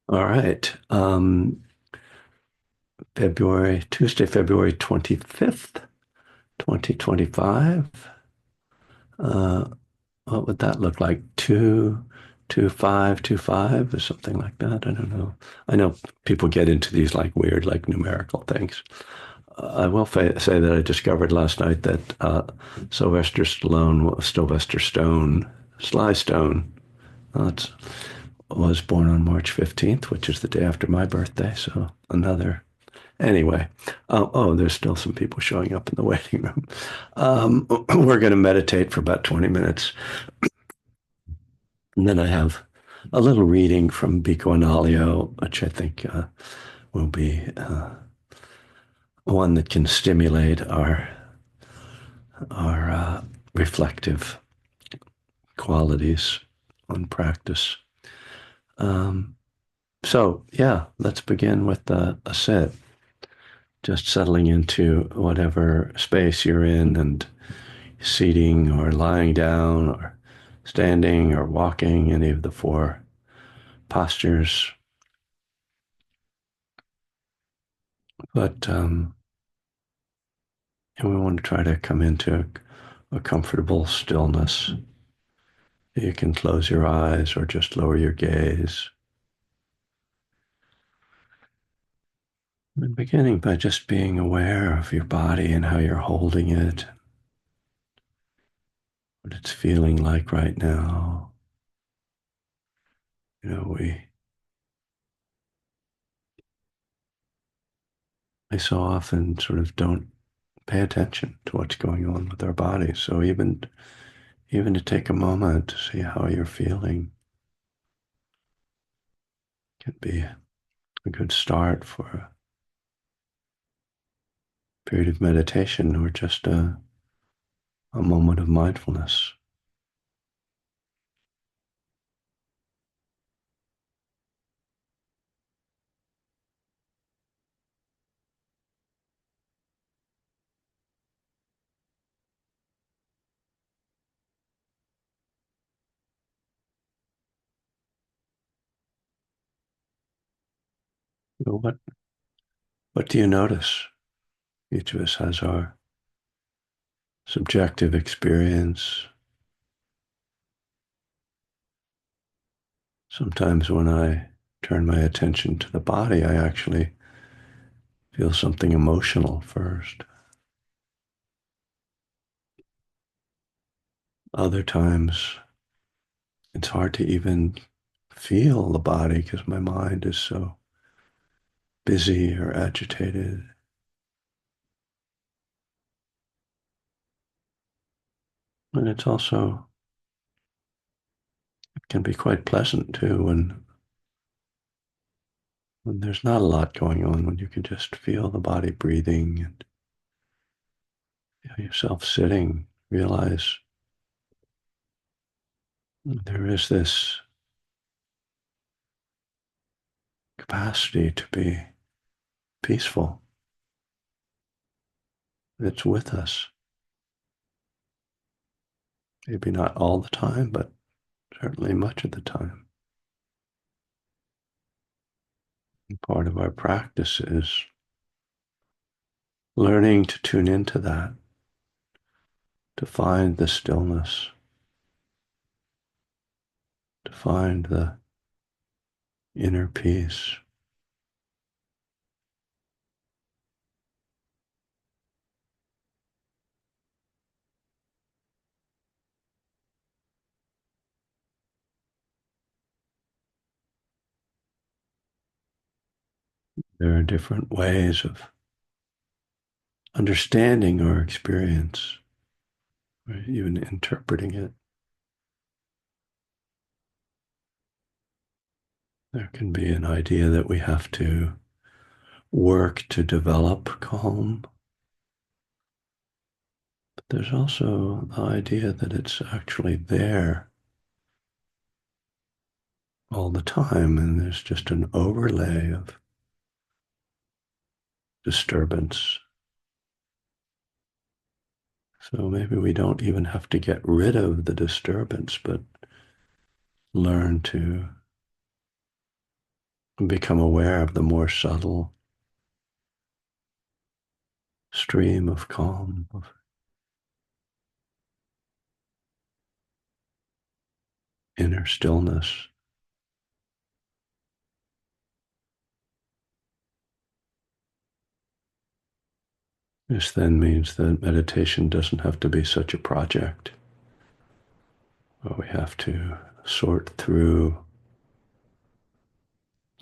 All right. Tuesday, February 25th, 2025. Uh, what would that look like? 22525 or something like that. I don't know. I know people get into these like weird, like numerical things. I will say that I discovered last night that Sylvester Stone, Sly Stone, it's was born on March 15th, which is the day after my birthday. So another. Anyway, there's still some people showing up in the waiting room. We're going to meditate for about 20 minutes. And then I have a little reading from Biko Analio, which I think will be one that can stimulate our reflective qualities on practice. Um, yeah, let's begin with a sit. Just settling into whatever space you're in and seating or lying down or standing or walking, any of the four postures. But and we want to try to come into a comfortable stillness. You can close your eyes or just lower your gaze. And beginning by just being aware of your body and how you're holding it, what it's feeling like right now. You know, we so often sort of don't pay attention to what's going on with our bodies. So even to take a moment to see how you're feeling can be a good start for a period of meditation or just a moment of mindfulness. So what do you notice? Each of us has our subjective experience. Sometimes when I turn my attention to the body, I actually feel something emotional first. Other times, it's hard to even feel the body because my mind is so busy or agitated. And it's also, it can be quite pleasant too when there's not a lot going on, when you can just feel the body breathing and yourself sitting, realize there is this capacity to be peaceful. It's with us. Maybe not all the time, but certainly much of the time. And part of our practice is learning to tune into that, to find the stillness, to find the inner peace. There are different ways of understanding our experience, or even interpreting it. There can be an idea that we have to work to develop calm, but there's also the idea that it's actually there all the time, and there's just an overlay of disturbance. So maybe we don't even have to get rid of the disturbance, but learn to become aware of the more subtle stream of calm, of inner stillness. This then means that meditation doesn't have to be such a project where we have to sort through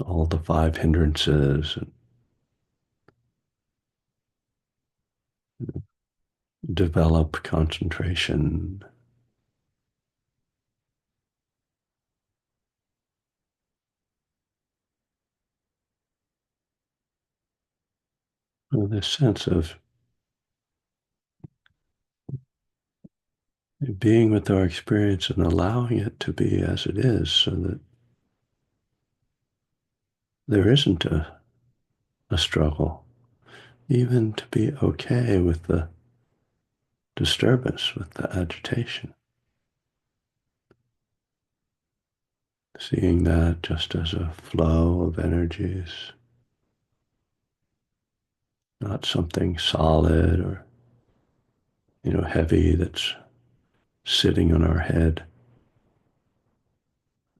all the five hindrances and develop concentration. This sense of being with our experience and allowing it to be as it is so that there isn't a struggle, even to be okay with the disturbance, with the agitation, seeing that just as a flow of energies, not something solid or heavy that's sitting on our head,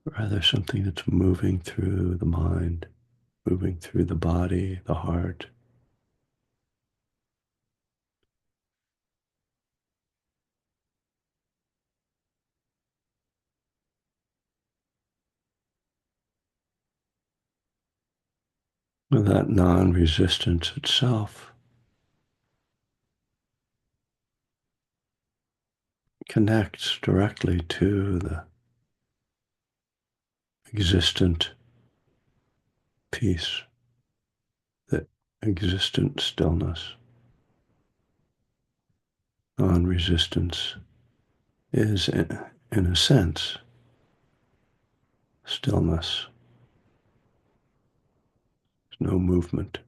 rather something that's moving through the mind, moving through the body, the heart. That non-resistance itself connects directly to the existent peace, the existent stillness. Non-resistance is, in a sense, stillness. There's no movement.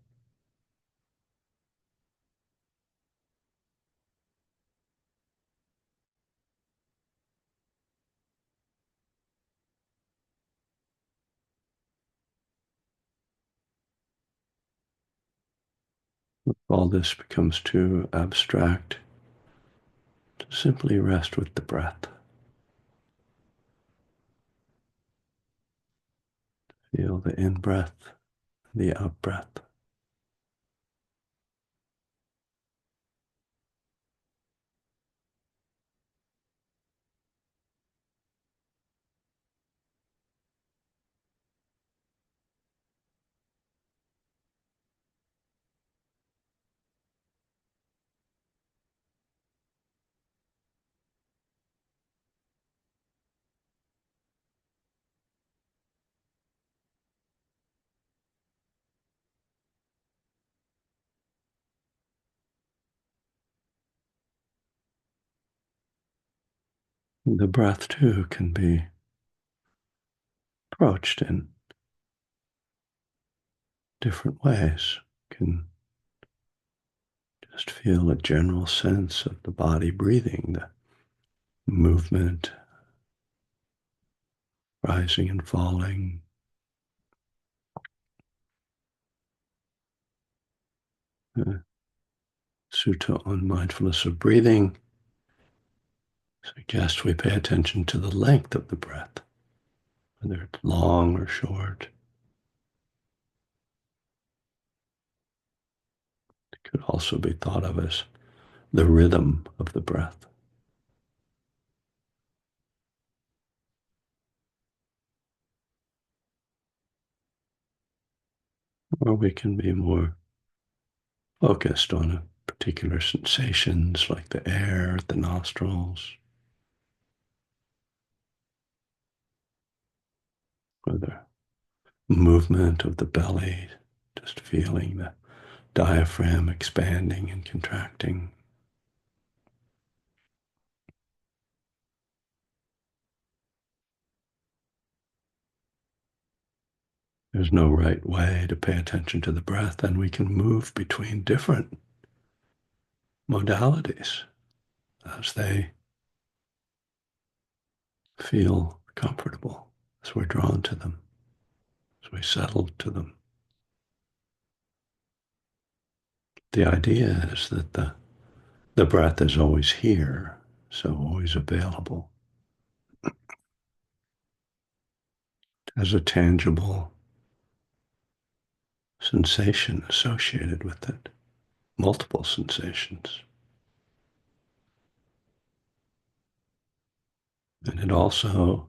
All this becomes too abstract to simply rest with the breath. Feel the in-breath, the out-breath. The breath, too, can be approached in different ways. Can just feel a general sense of the body breathing, the movement rising and falling. The Sutta on Mindfulness of Breathing suggests we pay attention to the length of the breath, whether it's long or short. It could also be thought of as the rhythm of the breath. Or we can be more focused on a particular sensations like the air at the nostrils, or the movement of the belly, just feeling the diaphragm expanding and contracting. There's no right way to pay attention to the breath, and we can move between different modalities as they feel comfortable, as we're drawn to them, as we settle to them. The idea is that the breath is always here, so always available as a tangible sensation associated with it, multiple sensations. And it also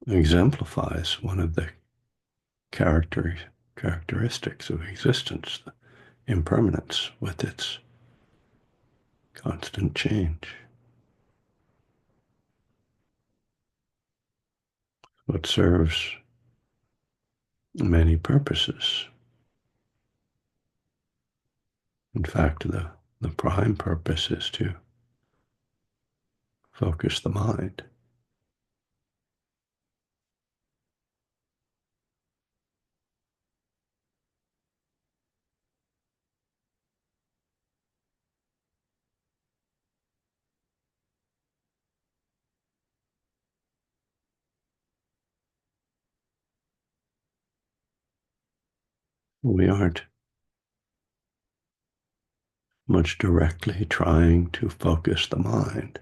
exemplifies one of the characteristics of existence, the impermanence with its constant change. It serves many purposes. In fact, the prime purpose is to focus the mind. We aren't much directly trying to focus the mind,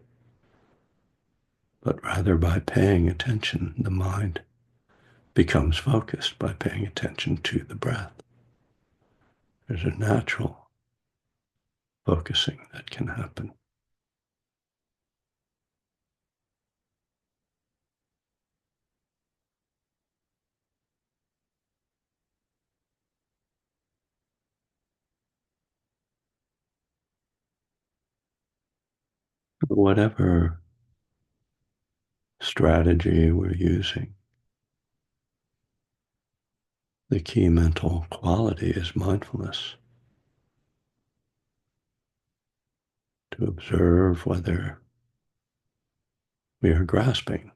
but rather by paying attention, the mind becomes focused by paying attention to the breath. There's a natural focusing that can happen. Whatever strategy we're using, the key mental quality is mindfulness, to observe whether we are grasping.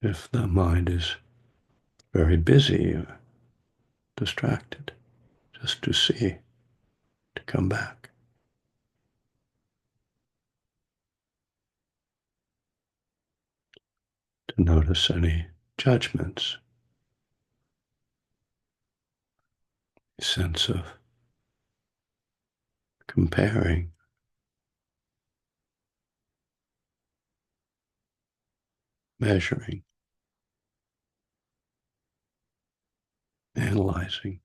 If the mind is very busy or distracted, just to see, to come back, to notice any judgments, a sense of comparing, measuring, analyzing.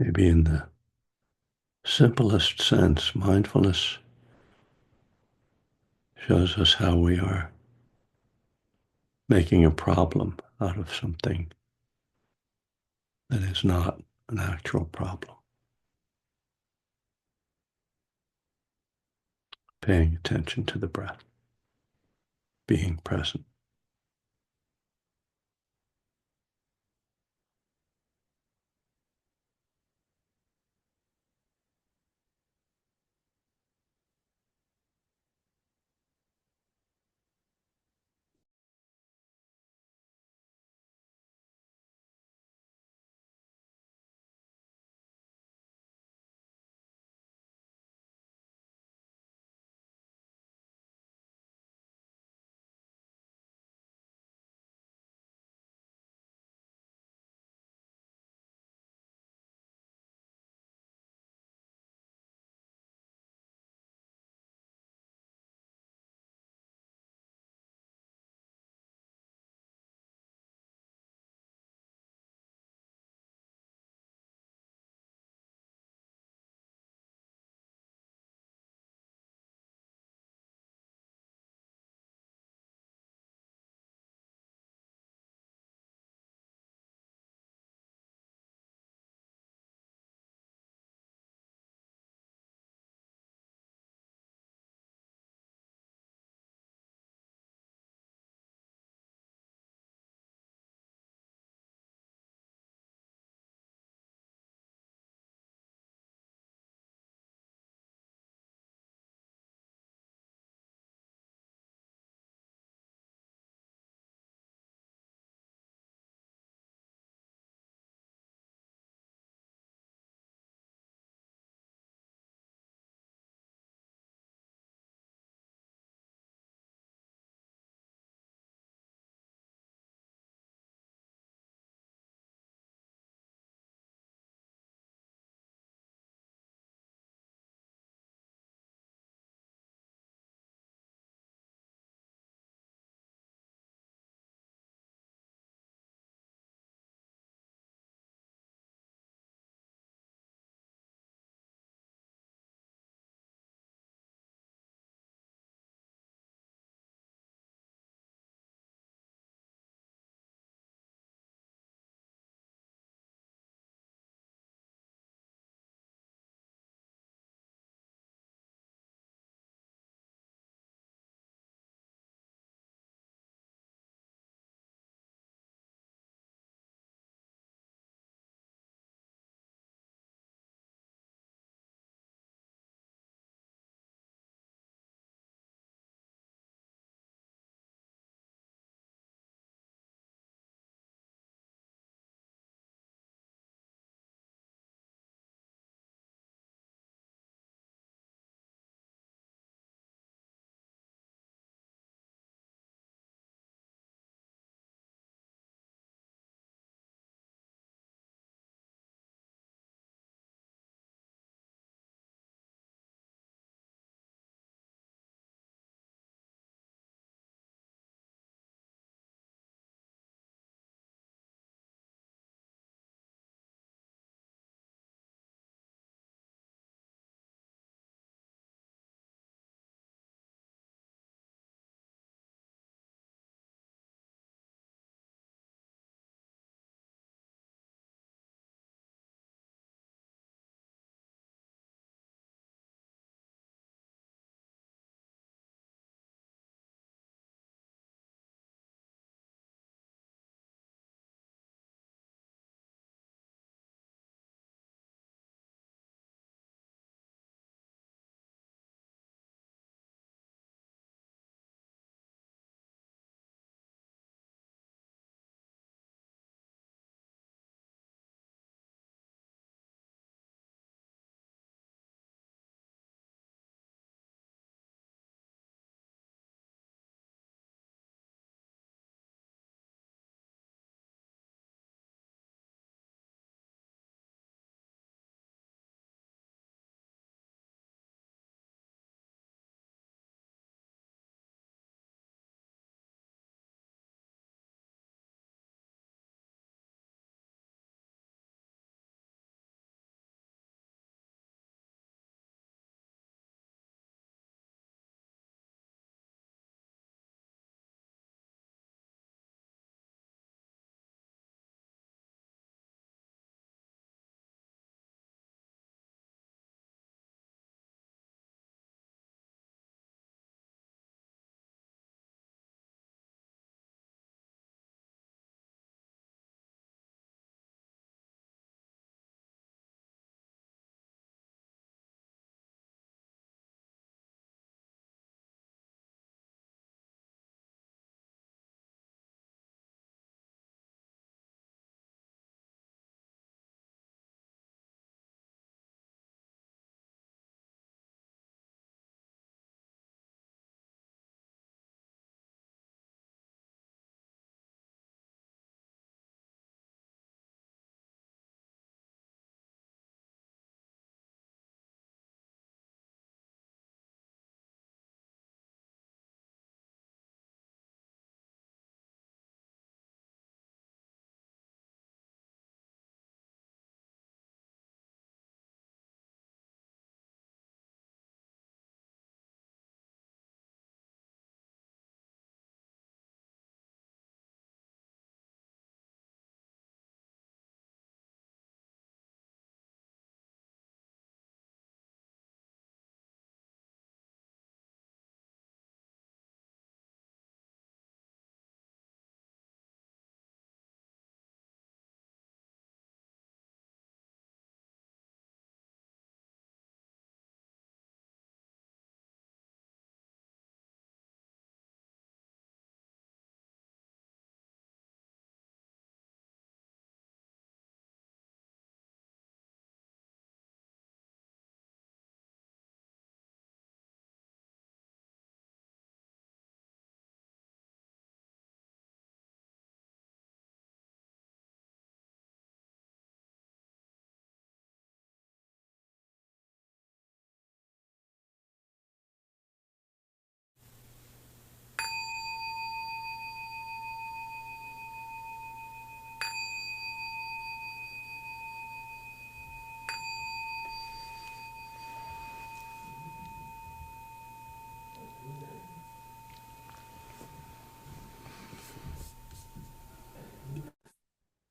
Maybe in the simplest sense, mindfulness shows us how we are making a problem out of something that is not an actual problem. Paying attention to the breath, being present.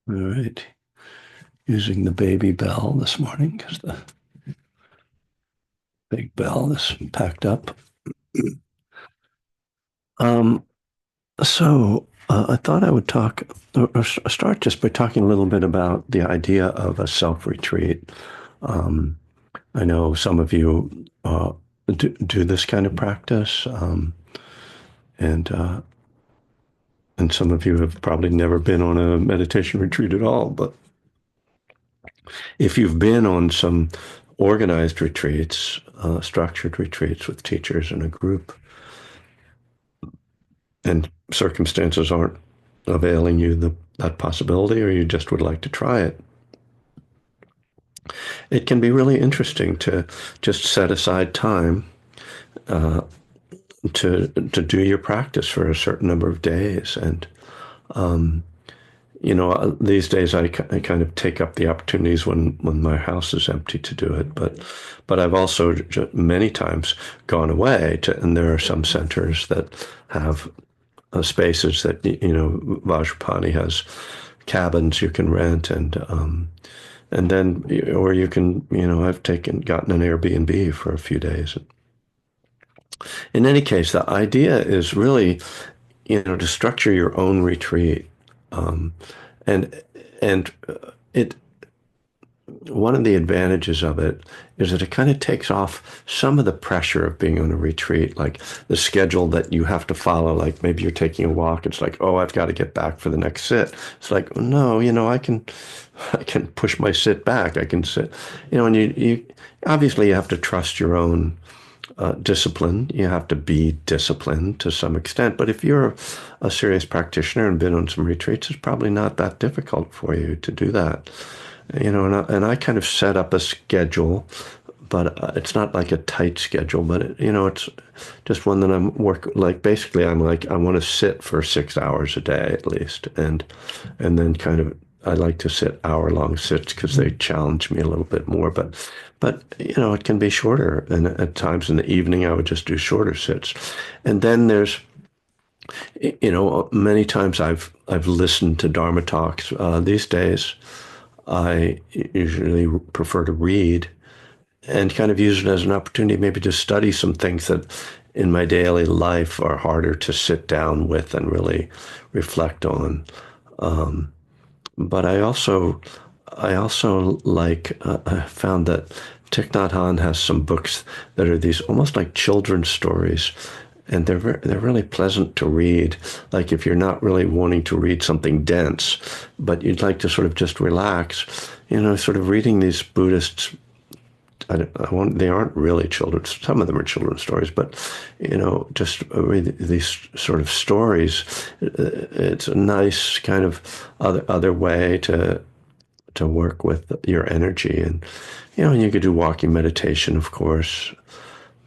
All right. Using the baby bell this morning because the big bell is packed up. Um, I thought I would talk or start just by talking a little bit about the idea of a self-retreat. Um, I know some of you do this kind of practice, and uh, and some of you have probably never been on a meditation retreat at all. But if you've been on some organized retreats, structured retreats with teachers in a group, and circumstances aren't availing you that possibility, or you just would like to try it, it can be really interesting to just set aside time uh, to do your practice for a certain number of days. And these days I kind of take up the opportunities when my house is empty to do it. But I've also many times gone away and there are some centers that have spaces that Vajrapani has cabins you can rent, and then or you can I've gotten an Airbnb for a few days. In any case, the idea is really to structure your own retreat, um, and and it one of the advantages of it is that it kind of takes off some of the pressure of being on a retreat, like the schedule that you have to follow. Like maybe you're taking a walk. It's like, oh, I've got to get back for the next sit. It's like, no, I can push my sit back. I can sit, and you obviously you have to trust your own discipline. You have to be disciplined to some extent. But if you're a serious practitioner and been on some retreats, it's probably not that difficult for you to do that. And I kind of set up a schedule, but it's not like a tight schedule, but it's just one that I'm like basically I'm like I want to sit for 6 hours a day at least, and then kind of I like to sit hour-long sits because they challenge me a little bit more, but it can be shorter, and at times in the evening I would just do shorter sits. And then there's many times I've listened to Dharma talks. These days I usually prefer to read and kind of use it as an opportunity maybe to study some things that in my daily life are harder to sit down with and really reflect on. But I also like I found that Thich Nhat Hanh has some books that are these almost like children's stories, and they're really pleasant to read. Like if you're not really wanting to read something dense, but you'd like to sort of just relax, sort of reading these Buddhists. They aren't really children's. Some of them are children's stories, but just read these sort of stories. It's a nice kind of other way to work with your energy, and you could do walking meditation, of course,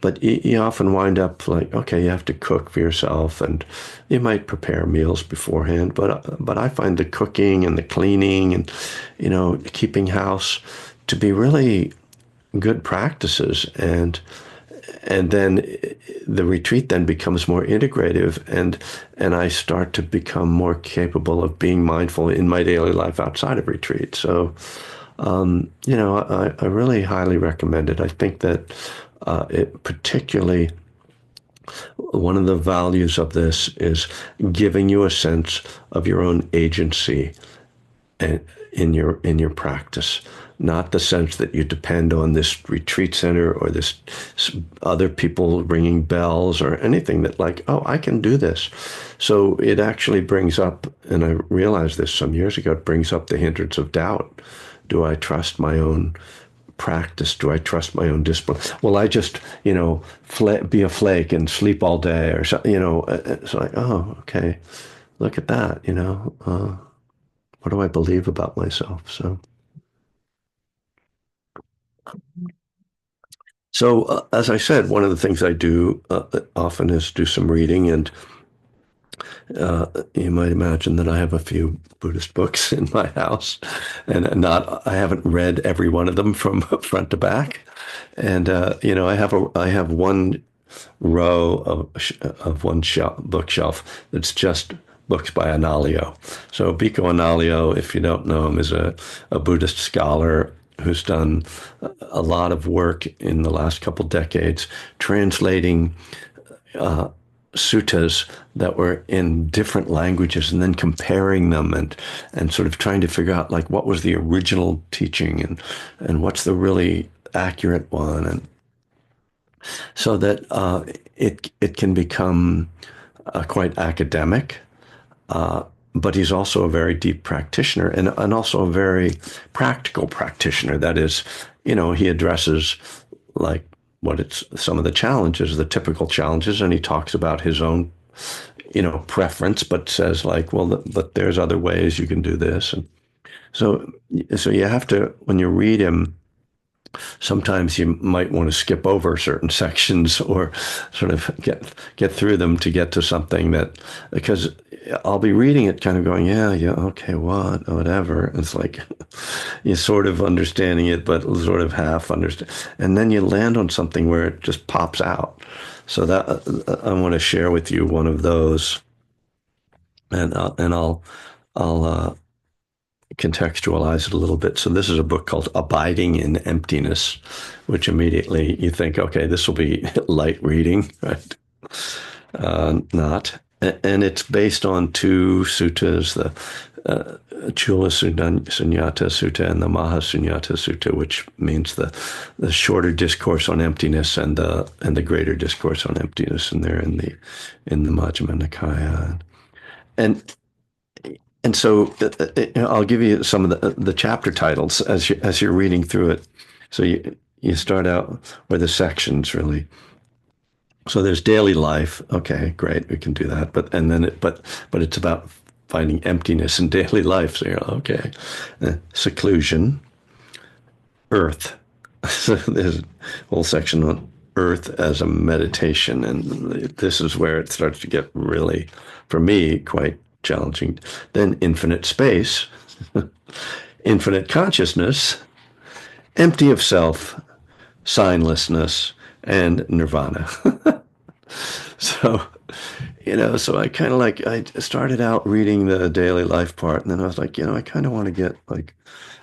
but you often wind up like, okay, you have to cook for yourself, and you might prepare meals beforehand. But I find the cooking and the cleaning and keeping house to be really good practices, and then the retreat then becomes more integrative, and I start to become more capable of being mindful in my daily life outside of retreat. So I really highly recommend it. I think that it particularly one of the values of this is giving you a sense of your own agency in your practice, not the sense that you depend on this retreat center or this other people ringing bells or anything that like, oh, I can do this. So it actually brings up, and I realized this some years ago, it brings up the hindrance of doubt. Do I trust my own practice? Do I trust my own discipline? Will I just, be a flake and sleep all day or something? It's like, oh, okay, look at that. What do I believe about myself? So, as I said, one of the things I do often is do some reading, and you might imagine that I have a few Buddhist books in my house, and I haven't read every one of them from front to back, and I have one row of one bookshelf that's just books by Analayo. So Biko Analayo, if you don't know him, is a Buddhist scholar who's done a lot of work in the last couple decades translating suttas that were in different languages and then comparing them and sort of trying to figure out like what was the original teaching and what's the really accurate one, and so that it can become quite academic, but he's also a very deep practitioner and also a very practical practitioner. That is, he addresses like what it's some of the challenges, the typical challenges, and he talks about his own, preference, but says like, well, but there's other ways you can do this, and so so you have to when you read him. Sometimes you might want to skip over certain sections or sort of get through them to get to something that, because I'll be reading it kind of going, yeah, yeah, okay, whatever. It's like you're sort of understanding it, but sort of half understand. And then you land on something where it just pops out. So that I want to share with you one of those, and I'll contextualize it a little bit. So this is a book called Abiding in Emptiness, which immediately you think, okay, this will be light reading, right? Not. And it's based on two suttas, the Chula Sunyata Sutta and the Maha Sunyata Sutta, which means the shorter discourse on emptiness and the greater discourse on emptiness, and they're in the Majjhima Nikaya. And and so I'll give you some of the chapter titles as you're reading through it. So you start out with the sections really. So there's daily life. Okay, great, we can do that. But it's about finding emptiness in daily life. So you're okay. Seclusion, earth. So there's a whole section on earth as a meditation, and this is where it starts to get really, for me, quite challenging. Then infinite space, infinite consciousness, empty of self, signlessness, and nirvana. So, so I kind of I started out reading the daily life part, and then I was like, I kind of want to get like,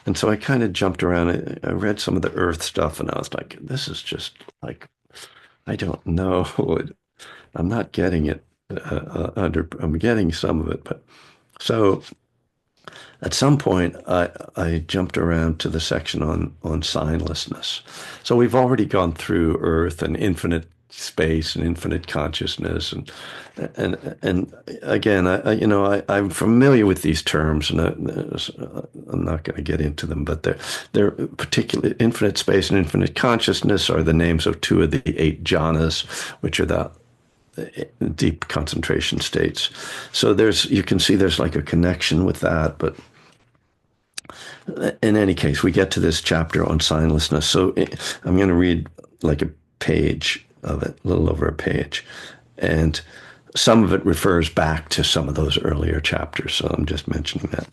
and so I kind of jumped around. I read some of the earth stuff, and I was like, this is just like, I don't know. I'm not getting it. I'm getting some of it, but so at some point I jumped around to the section on signlessness. So we've already gone through Earth and infinite space and infinite consciousness, and again, I'm familiar with these terms, and I'm not going to get into them, but they're particularly infinite space and infinite consciousness are the names of two of the 8 jhanas, which are the deep concentration states. So you can see there's like a connection with that. But in any case, we get to this chapter on signlessness. So I'm going to read like a page of it, a little over a page. And some of it refers back to some of those earlier chapters. So I'm just mentioning that.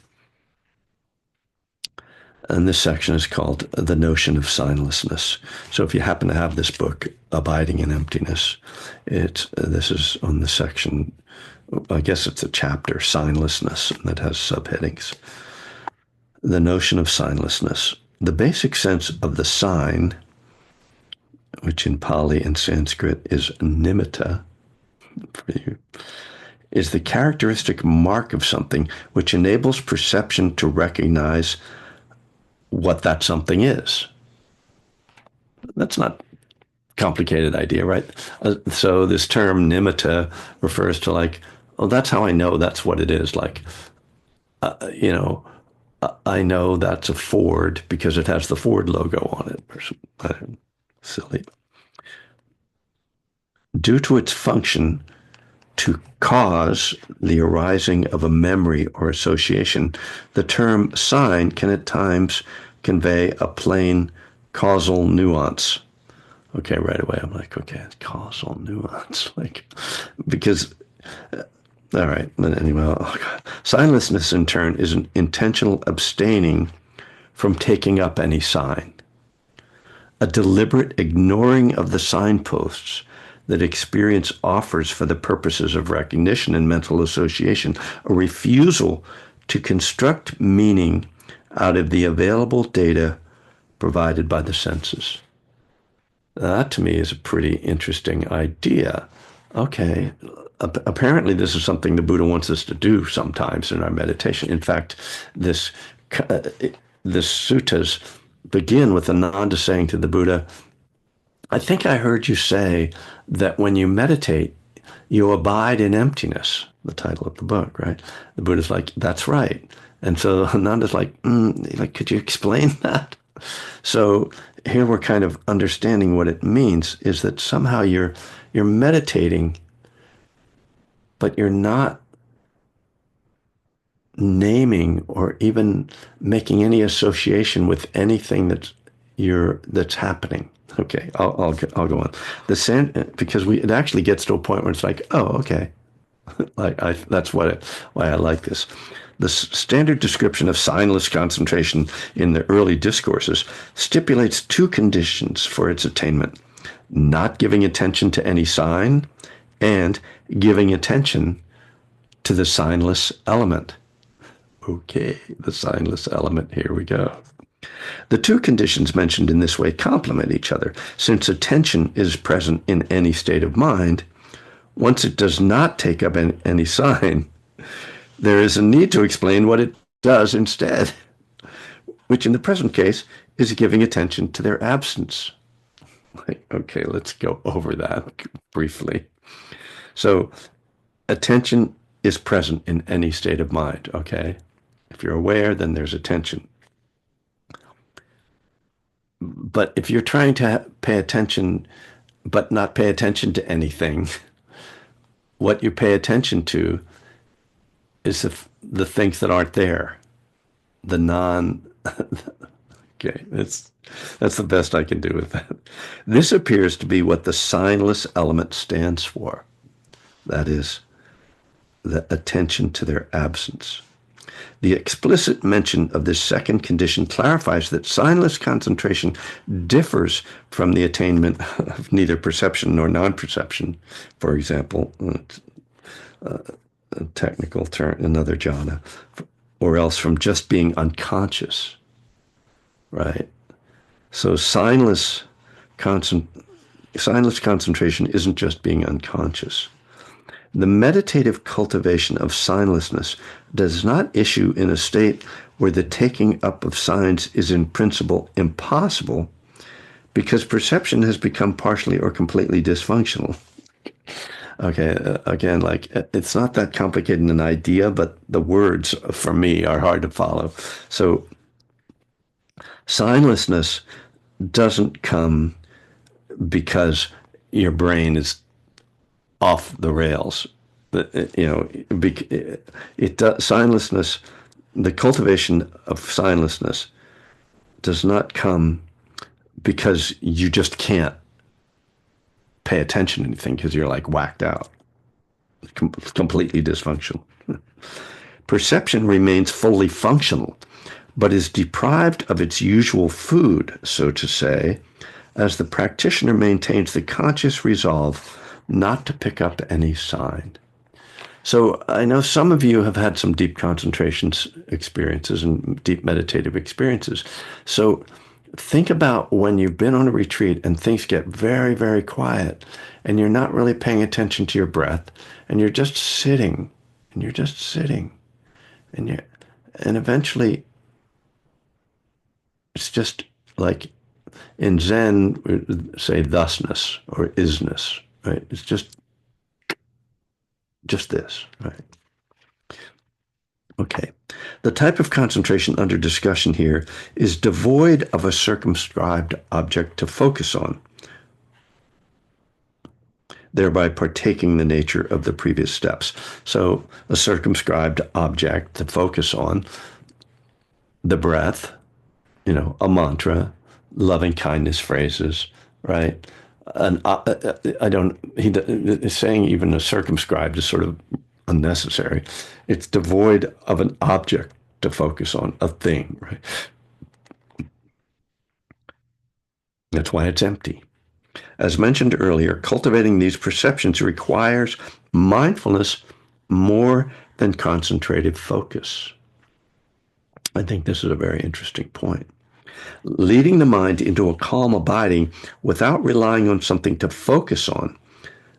And this section is called The Notion of Signlessness. So if you happen to have this book, Abiding in Emptiness, this is on the section, I guess it's a chapter, Signlessness, that has subheadings. The Notion of Signlessness. The basic sense of the sign, which in Pali and Sanskrit is nimitta, for you, is the characteristic mark of something which enables perception to recognize what that something is. That's not a complicated idea, right? So this term nimitta refers to like, oh, that's how I know that's what it is. Like, I know that's a Ford because it has the Ford logo on it. Or something. Silly. Due to its function to cause the arising of a memory or association, the term sign can at times convey a plain causal nuance. Okay, right away I'm like, okay, causal nuance, like, because, all right, but anyway, oh God. Signlessness in turn is an intentional abstaining from taking up any sign, a deliberate ignoring of the signposts that experience offers for the purposes of recognition and mental association, a refusal to construct meaning out of the available data provided by the senses. That to me is a pretty interesting idea. Okay, apparently this is something the Buddha wants us to do sometimes in our meditation. In fact, this uh, this suttas begin with Ananda saying to the Buddha, I think I heard you say that when you meditate, you abide in emptiness, the title of the book, right? The Buddha's like, that's right. And so Ananda's like, could you explain that? So here we're kind of understanding what it means is that somehow you're meditating, but you're not naming or even making any association with anything that's happening. Okay, I'll go on. Because it actually gets to a point where it's like, oh, okay, that's why I like this. The standard description of signless concentration in the early discourses stipulates two conditions for its attainment: not giving attention to any sign, and giving attention to the signless element. Okay, the signless element, here we go. The two conditions mentioned in this way complement each other. Since attention is present in any state of mind, once it does not take up any sign, there is a need to explain what it does instead, which in the present case is giving attention to their absence. Okay, let's go over that briefly. So, attention is present in any state of mind, okay? If you're aware, then there's attention. But if you're trying to pay attention, but not pay attention to anything, what you pay attention to is the things that aren't there, the non. Okay, that's the best I can do with that. This appears to be what the signless element stands for. That is, the attention to their absence. The explicit mention of this second condition clarifies that signless concentration differs from the attainment of neither perception nor non-perception. For example, a technical term, another jhana, or else from just being unconscious, right? So signless concentration isn't just being unconscious. The meditative cultivation of signlessness does not issue in a state where the taking up of signs is in principle impossible, because perception has become partially or completely dysfunctional. Okay, again, like it's not that complicated an idea, but the words for me are hard to follow. So signlessness doesn't come because your brain is off the rails. Signlessness, the cultivation of signlessness does not come because you just can't pay attention to anything because you're like whacked out, completely dysfunctional. Perception remains fully functional, but is deprived of its usual food, so to say, as the practitioner maintains the conscious resolve not to pick up any sign. So I know some of you have had some deep concentration experiences and deep meditative experiences. So think about when you've been on a retreat and things get very, very quiet and you're not really paying attention to your breath and you're just sitting and you're just sitting and eventually it's just like in Zen, we say thusness or isness, right? It's just this, right? Okay. The type of concentration under discussion here is devoid of a circumscribed object to focus on, thereby partaking the nature of the previous steps. So a circumscribed object to focus on, the breath, a mantra, loving kindness phrases, right? And I don't, he's saying even a circumscribed is sort of unnecessary. It's devoid of an object to focus on, a thing, right? That's why it's empty. As mentioned earlier, cultivating these perceptions requires mindfulness more than concentrated focus. I think this is a very interesting point. Leading the mind into a calm abiding without relying on something to focus on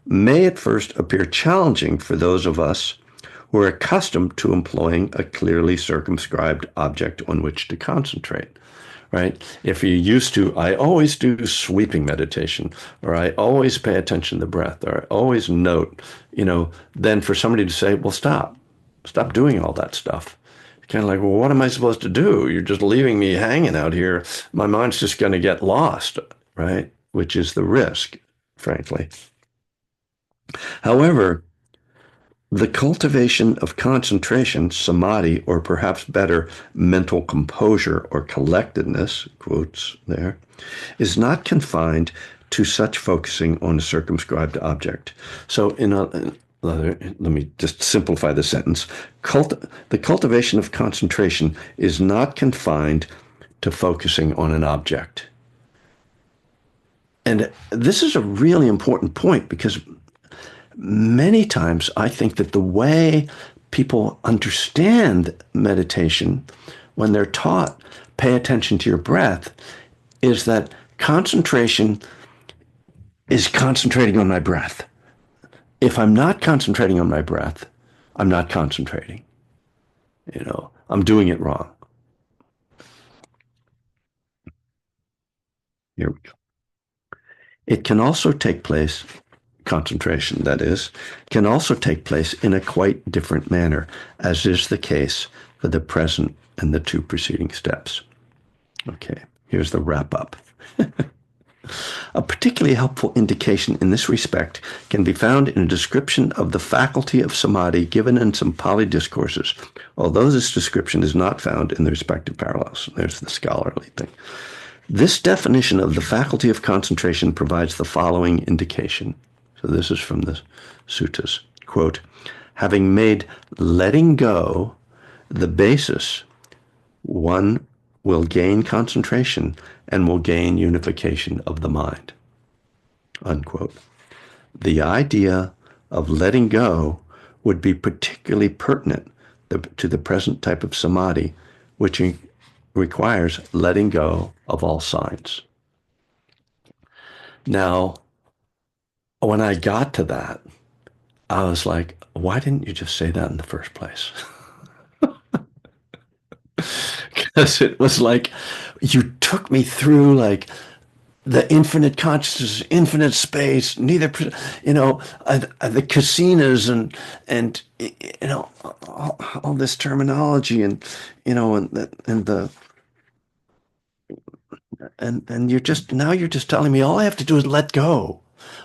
may at first appear challenging for those of us who are accustomed to employing a clearly circumscribed object on which to concentrate. Right? If you're used to, I always do sweeping meditation, or I always pay attention to the breath, or I always note, then for somebody to say, well, stop doing all that stuff. Kind of like, well, what am I supposed to do? You're just leaving me hanging out here. My mind's just going to get lost, right? Which is the risk, frankly. However, the cultivation of concentration, samadhi, or perhaps better, mental composure or collectedness, quotes there, is not confined to such focusing on a circumscribed object. So, let me just simplify the sentence. The cultivation of concentration is not confined to focusing on an object. And this is a really important point because many times I think that the way people understand meditation when they're taught pay attention to your breath is that concentration is concentrating on my breath. If I'm not concentrating on my breath, I'm not concentrating. I'm doing it wrong. Here we go. It can also take place, concentration that is, can also take place in a quite different manner, as is the case for the present and the two preceding steps. Okay, here's the wrap up. A particularly helpful indication in this respect can be found in a description of the faculty of samadhi given in some Pali discourses, although this description is not found in the respective parallels. There's the scholarly thing. This definition of the faculty of concentration provides the following indication. So this is from the suttas. Quote, having made letting go the basis, one will gain concentration and will gain unification of the mind. Unquote. The idea of letting go would be particularly pertinent to the present type of samadhi, which requires letting go of all signs. Now, when I got to that, I was like, why didn't you just say that in the first place? Because it was like, you took me through like the infinite consciousness, infinite space, neither, the casinas and all this terminology and you're just telling me all I have to do is let go.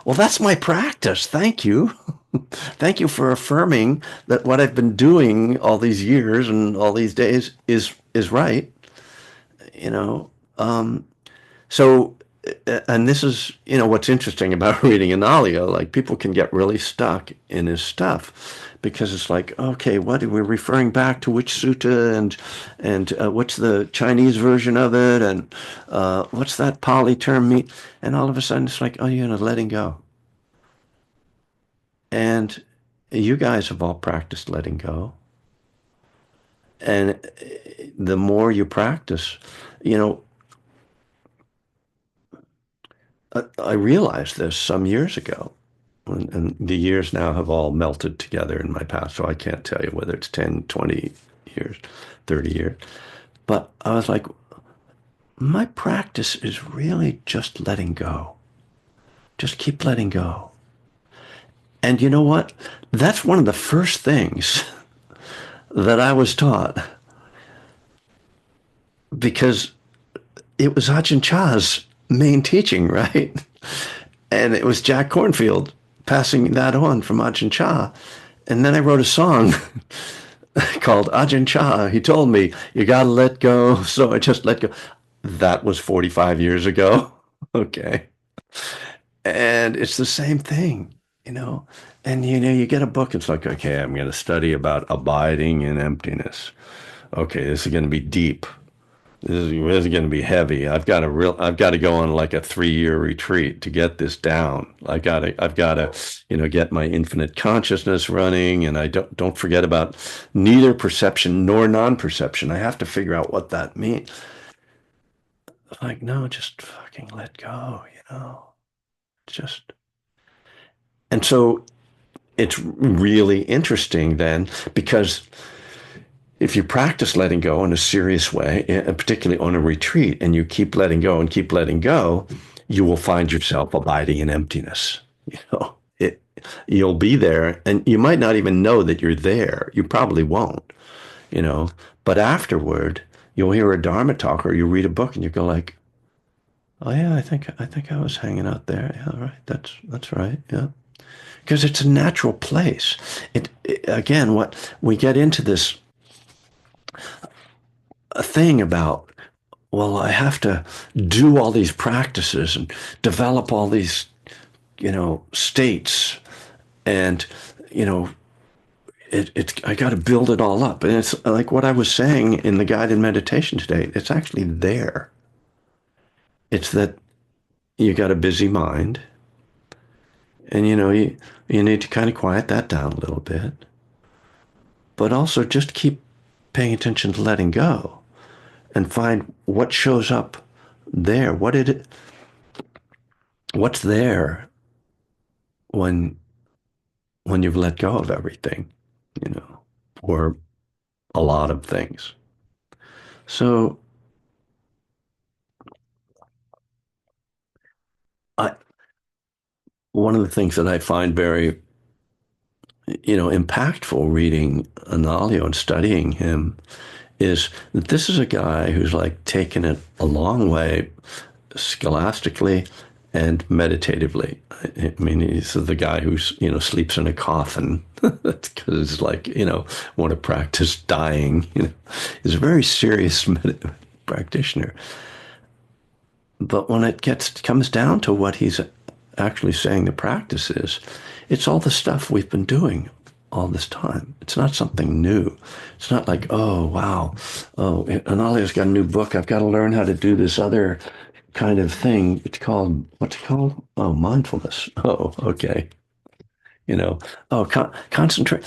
Well, that's my practice. Thank you. Thank you for affirming that what I've been doing all these years and all these days is right. You know, um, so, and this is, what's interesting about reading Analayo, like people can get really stuck in his stuff because it's like, okay, what are we referring back to which sutta and what's the Chinese version of it and what's that Pali term mean? And all of a sudden it's like, oh, letting go. And you guys have all practiced letting go. And the more you practice, you know, I realized this some years ago, and the years now have all melted together in my past, so I can't tell you whether it's 10, 20 years, 30 years. But I was like, my practice is really just letting go. Just keep letting go. And you know what? That's one of the first things that I was taught because it was Ajahn Chah's main teaching, right? And it was Jack Cornfield passing that on from Ajahn Chah. And then I wrote a song called Ajahn Chah. He told me, you got to let go. So I just let go. That was 45 years ago. Okay. And it's the same thing, you know. And, you get a book. It's like, okay, I'm going to study about abiding in emptiness. Okay, this is going to be deep. This is going to be heavy. I've got to go on like a 3 year retreat to get this down. I've got to, get my infinite consciousness running, and I don't forget about neither perception nor non-perception. I have to figure out what that means. Like, no, just fucking let go, just. And so it's really interesting then because if you practice letting go in a serious way, and particularly on a retreat, and you keep letting go and keep letting go, you will find yourself abiding in emptiness. You'll be there, and you might not even know that you're there. You probably won't, you know. But afterward, you'll hear a Dharma talk, or you read a book, and you go like, "Oh yeah, I think I was hanging out there. Yeah, right. That's right. Yeah." Because it's a natural place. Again, what we get into this a thing about, well, I have to do all these practices and develop all these, states, and you know, I got to build it all up. And it's like what I was saying in the guided meditation today. It's actually there. It's that you got a busy mind, and you need to kind of quiet that down a little bit, but also just keep paying attention to letting go and find what shows up there. What's there when you've let go of everything, you know, or a lot of things. So I one of the things that I find very, impactful reading Analio and studying him is that this is a guy who's like taken it a long way scholastically and meditatively. I mean, he's the guy who's, sleeps in a coffin because it's like, want to practice dying. He's a very serious practitioner. But when it comes down to what he's actually saying the practice is, it's all the stuff we've been doing all this time. It's not something new. It's not like, oh, wow, oh, Analia's got a new book. I've got to learn how to do this other kind of thing. What's it called? Oh, mindfulness. Oh, okay. You know, oh, concentrate.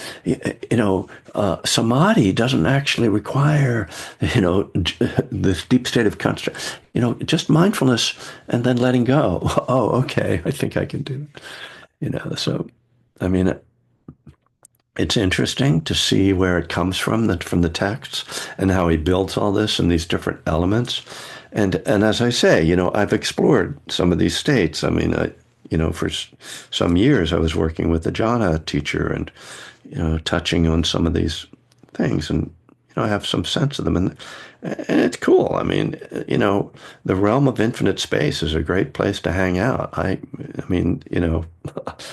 Samadhi doesn't actually require, this deep state of concentration. Just mindfulness and then letting go. Oh, okay. I think I can do it. So, I mean, it's interesting to see where it comes from the texts and how he builds all this and these different elements. And as I say, I've explored some of these states. I mean, for some years I was working with a jhana teacher and, touching on some of these things, and I have some sense of them, and it's cool. I mean, the realm of infinite space is a great place to hang out. I mean,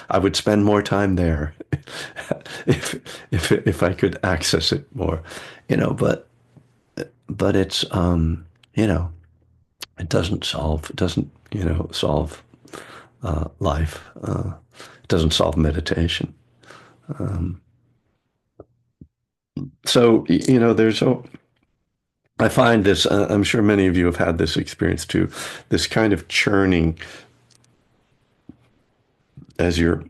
I would spend more time there if I could access it more, but it's it doesn't solve life. It doesn't solve meditation. So I find this. I'm sure many of you have had this experience too. This kind of churning as you're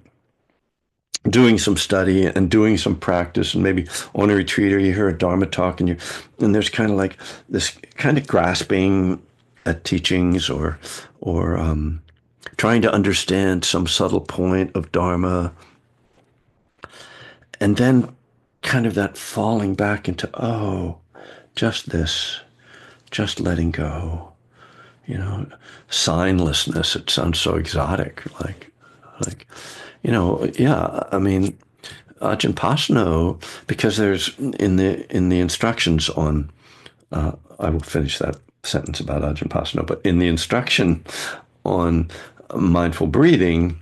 doing some study and doing some practice, and maybe on a retreat or you hear a Dharma talk, and there's kind of like this kind of grasping at teachings, or trying to understand some subtle point of Dharma, and then kind of that falling back into, oh, just this, just letting go, signlessness. It sounds so exotic, like, yeah. I mean, Ajahn Pasno, because there's in the instructions on, I will finish that sentence about Ajahn Pasno, but in the instruction on mindful breathing,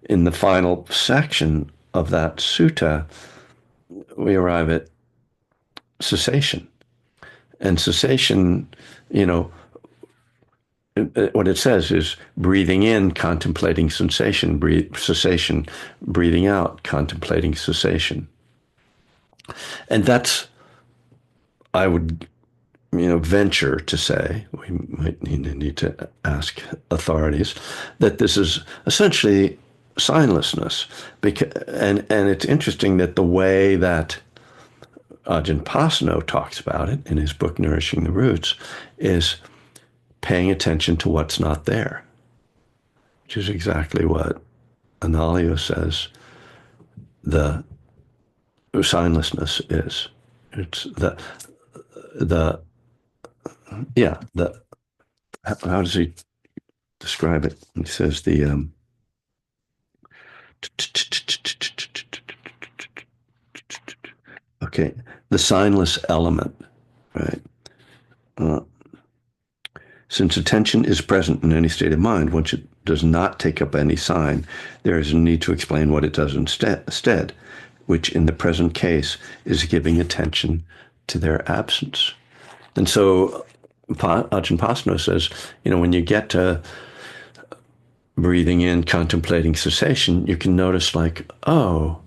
in the final section of that sutta, we arrive at cessation. And cessation, you know, what it says is breathing in, contemplating sensation, cessation, breathing out, contemplating cessation. And that's, I would venture to say, we might need to ask authorities, that this is essentially signlessness. And it's interesting that the way that Ajahn Pasno talks about it in his book Nourishing the Roots is paying attention to what's not there, which is exactly what Analayo says the signlessness is. It's the yeah, the how does he describe it? He says okay, the signless element, right? Uh, since attention is present in any state of mind, once it does not take up any sign, there is a need to explain what it does instead, which in the present case is giving attention to their absence. And so Ajahn Pasno says, when you get to breathing in, contemplating cessation, you can notice like, oh,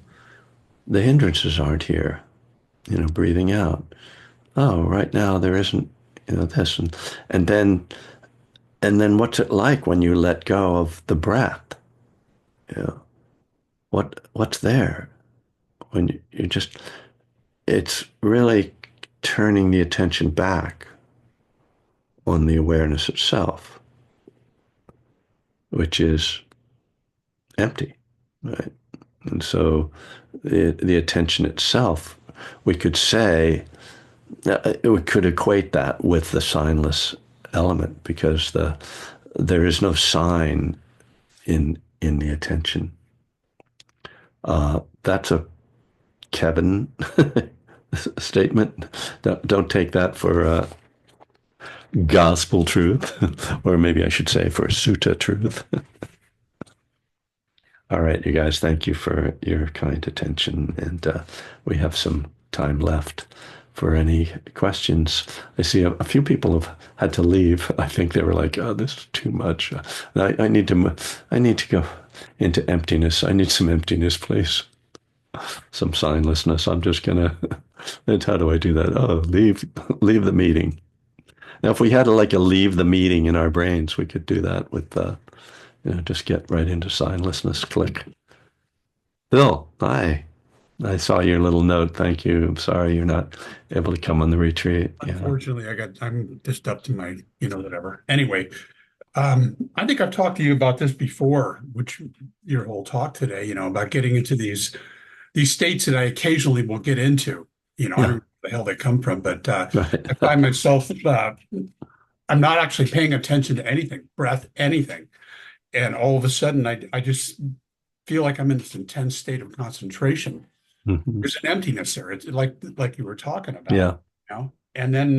the hindrances aren't here. Breathing out. Oh, right now there isn't, this. And then what's it like when you let go of the breath? You know, what's there? When you just, it's really turning the attention back on the awareness itself, which is empty, right? And so the attention itself, we could say, we could equate that with the signless element because there is no sign in the attention. That's a Kevin statement. Don't take that for gospel truth, or maybe I should say for sutta truth. All right, you guys, thank you for your kind attention, and we have some time left for any questions. I see a few people have had to leave. I think they were like, "Oh, this is too much. I need to go into emptiness. I need some emptiness, please. Some signlessness. I'm just gonna." And how do I do that? Oh, leave the meeting. Now, if we had like a leave the meeting in our brains, we could do that with just get right into signlessness. Click. Bill, hi. I saw your little note. Thank you. I'm sorry you're not able to come on the retreat. Unfortunately, I'm just up to my, whatever. Anyway, I think I've talked to you about this before, which your whole talk today, about getting into these states that I occasionally will get into. I don't know where the hell they come from, but Right. I find myself I'm not actually paying attention to anything, breath, anything. And all of a sudden I just feel like I'm in this intense state of concentration. Mhm. There's an emptiness there. It's like you were talking about, Yeah. And then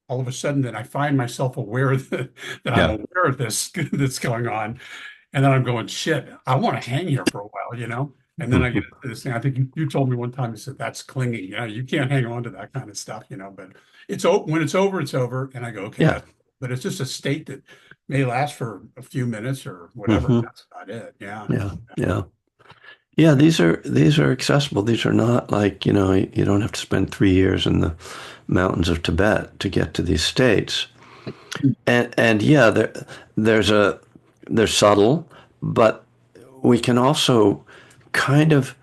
all of a sudden, then I find myself aware that I'm Yeah. aware of this that's going on, and then I'm going, shit, I want to hang here for a while. And then I get Mhm. into this thing. I think you told me one time, you said that's clinging. You can't hang on to that kind of stuff. But when it's over, it's over. And I go, okay, Yeah. but it's just a state that may last for a few minutes or whatever. Hmm. That's about it. Yeah. Yeah. Yeah. Yeah. These are accessible. These are not like, you don't have to spend 3 years in the mountains of Tibet to get to these states. And yeah, there's a they're subtle, but we can also kind of,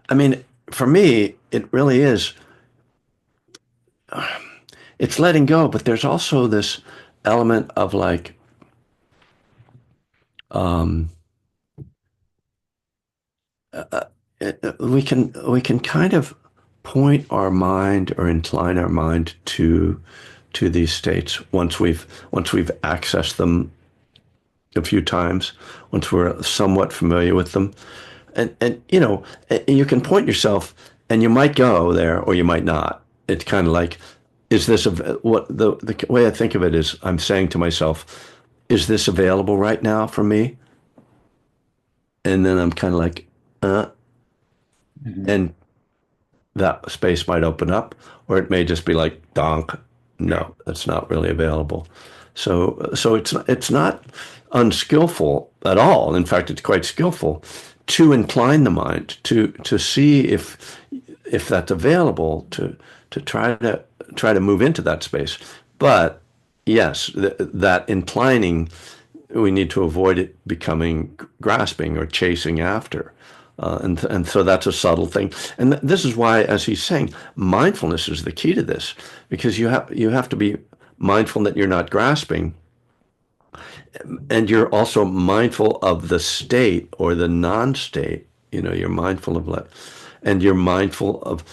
I mean, for me, it really is, it's letting go, but there's also this element of like, um, we can kind of point our mind or incline our mind to these states once we've accessed them a few times, once we're somewhat familiar with them. And you can point yourself and you might go there or you might not. It's kind of like, is this what the way I think of it is I'm saying to myself, is this available right now for me? And then I'm kind of like, Mhm. and that space might open up, or it may just be like, donk, Yeah. no, that's not really available. So it's not unskillful at all. In fact, it's quite skillful to incline the mind to see if if that's available, to try to move into that space. But yes, that inclining, we need to avoid it becoming grasping or chasing after. And so that's a subtle thing. And this is why, as he's saying, mindfulness is the key to this, because you have to be mindful that you're not grasping, and you're also mindful of the state or the non-state. You're mindful of and you're mindful of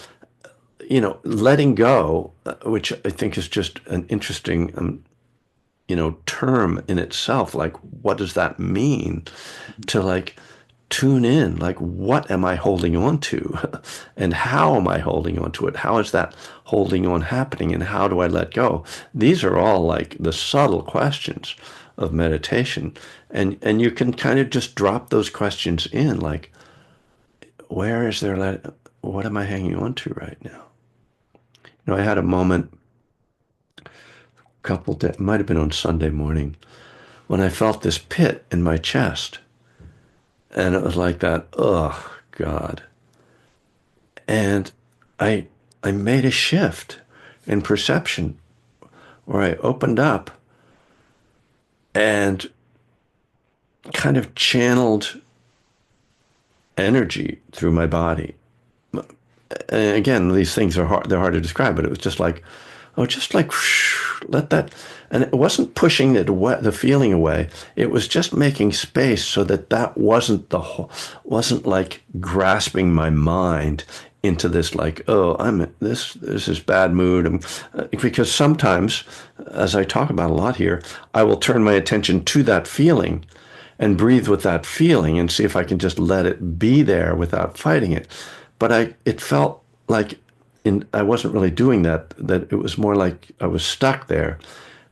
letting go, which I think is just an interesting term in itself. Like, what does that mean? To like tune in, like, what am I holding on to? And how am I holding on to it? How is that holding on happening? And how do I let go? These are all like the subtle questions of meditation. And you can kind of just drop those questions in, like, where is there, what am I hanging on to right now? I had a moment, couple days, might have been on Sunday morning, when I felt this pit in my chest. And it was like that, oh God. And I I made a shift in perception where I opened up and kind of channeled energy through my body. And again, these things are hard, they're hard to describe, but it was just like, oh, just like let that, and it wasn't pushing it away, the feeling away. It was just making space so that that wasn't the whole, wasn't like grasping my mind into this, like, oh, this is bad mood. Because sometimes, as I talk about a lot here, I will turn my attention to that feeling and breathe with that feeling and see if I can just let it be there without fighting it. But it felt like I wasn't really doing that, that it was more like I was stuck there.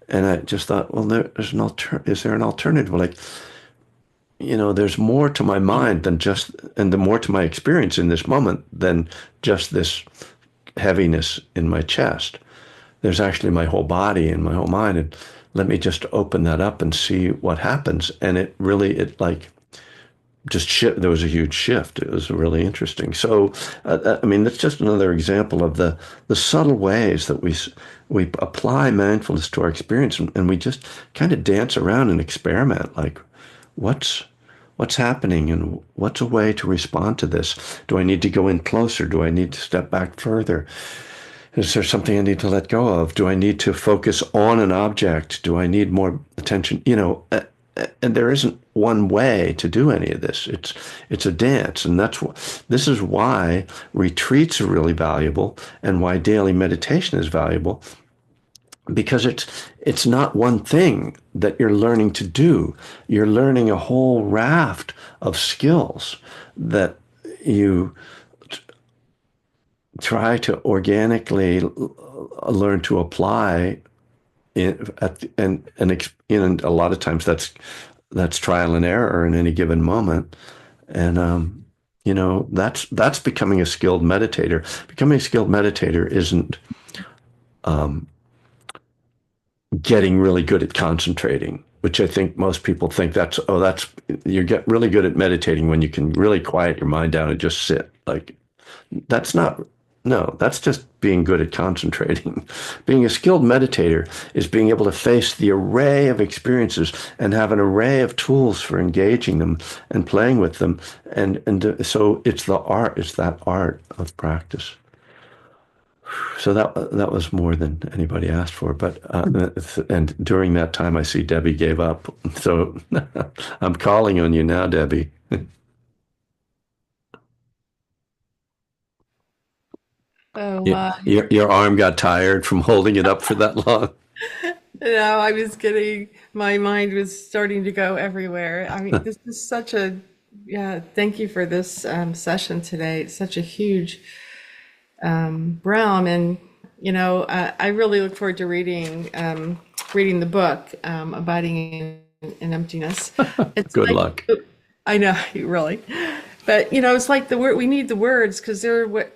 And I just thought, well, is there an alternative? Like, there's more to my mind than just, and the more to my experience in this moment than just this heaviness in my chest. There's actually my whole body and my whole mind. And let me just open that up and see what happens. And it like just there was a huge shift. It was really interesting. So, I mean, that's just another example of the subtle ways that we apply mindfulness to our experience, and we just kind of dance around and experiment. Like, what's what's happening, and what's a way to respond to this? Do I need to go in closer? Do I need to step back further? Is there something I need to let go of? Do I need to focus on an object? Do I need more attention? And there isn't one way to do any of this. It's a dance, and this is why retreats are really valuable, and why daily meditation is valuable, because it's not one thing that you're learning to do. You're learning a whole raft of skills that you try to organically learn to apply and a lot of times that's trial and error in any given moment. And that's becoming a skilled meditator. Becoming a skilled meditator isn't getting really good at concentrating, which I think most people think that's you get really good at meditating when you can really quiet your mind down and just sit. Like, that's not, no, that's just being good at concentrating. Being a skilled meditator is being able to face the array of experiences and have an array of tools for engaging them and playing with them. So it's that art of practice. So that was more than anybody asked for. But and during that time, I see Debbie gave up. So I'm calling on you now, Debbie. Oh Yeah, my. your arm got tired from holding it up for that long. No, I was getting, my mind was starting to go everywhere. I mean, this is such a, yeah, thank you for this session today. It's such a huge realm. And, I really look forward to reading the book, Abiding in Emptiness. It's Good like, luck. I know, really. But, it's like the word, we need the words because they're the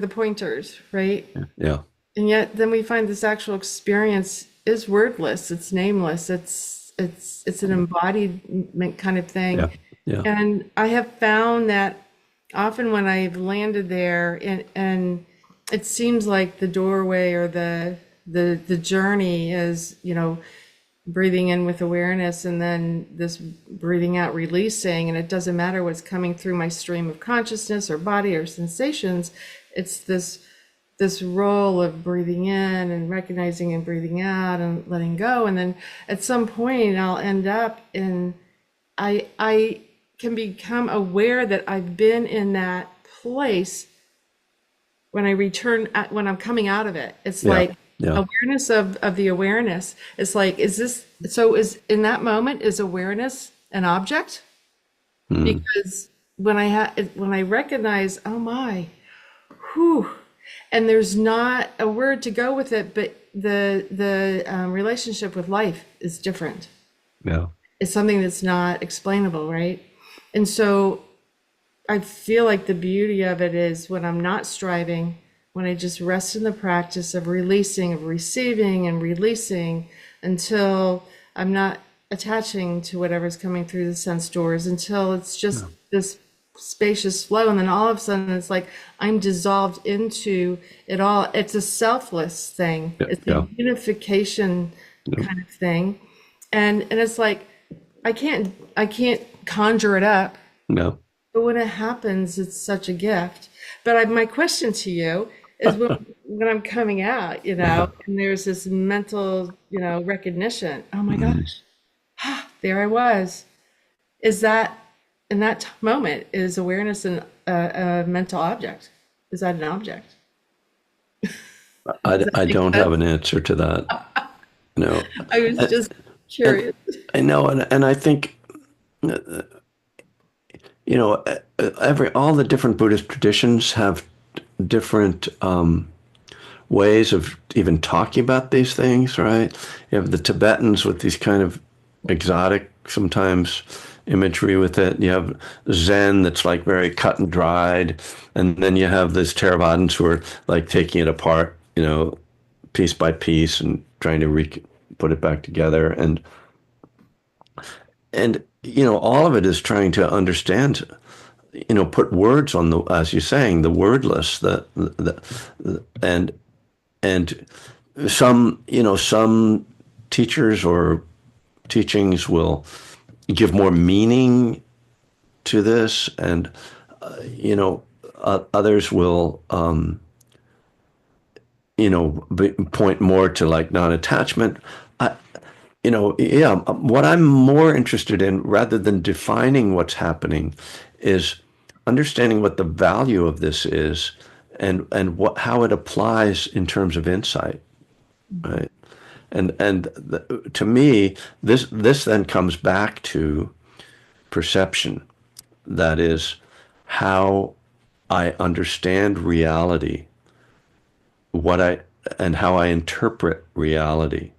pointers, right? Yeah, And yet then we find this actual experience is wordless, it's nameless, it's an embodiment kind of thing. yeah, yeah, And I have found that often when I've landed there and it seems like the doorway or the journey is, breathing in with awareness and then this breathing out, releasing, and it doesn't matter what's coming through my stream of consciousness or body or sensations. It's this role of breathing in and recognizing and breathing out and letting go. And then at some point I'll end up in I can become aware that I've been in that place when I return when I'm coming out of it. It's Yeah. like Yeah. awareness of the awareness. It's like, is this so is in that moment is awareness an object? Mm. Because when I recognize, oh my, whew, and there's not a word to go with it, but the relationship with life is different. Yeah. It's something that's not explainable, right? And so I feel like the beauty of it is when I'm not striving, when I just rest in the practice of releasing, of receiving and releasing until I'm not attaching to whatever's coming through the sense doors, until it's just this spacious flow. And then all of a sudden it's like I'm dissolved into it all. It's a selfless thing. Yeah. It's Yeah. a unification Yeah. kind of thing. And it's like I can't conjure it up. No. But when it happens, it's such a gift. But my question to you is when I'm coming out, and there's this mental, recognition. Oh my Mm. gosh, there I was. Is that in that moment, is awareness a mental object? Is that an object? I, Does that I make don't have sense? an answer to that. No. I was And, just and curious. I know, and I think, all the different Buddhist traditions have different ways of even talking about these things, right? You have the Tibetans with these kind of exotic, sometimes imagery with it. You have Zen that's like very cut and dried, and then you have these Theravadins who are like taking it apart, piece by piece and trying to put it back together. And all of it is trying to understand, put words on the, as you're saying, the wordless, and and some teachers or teachings will give more meaning to this, and others will point more to like non-attachment. I, yeah, what I'm more interested in, rather than defining what's happening, is understanding what the value of this is, and how it applies in terms of insight, right? And to me, this then comes back to perception. That is how I understand reality, what I and how I interpret reality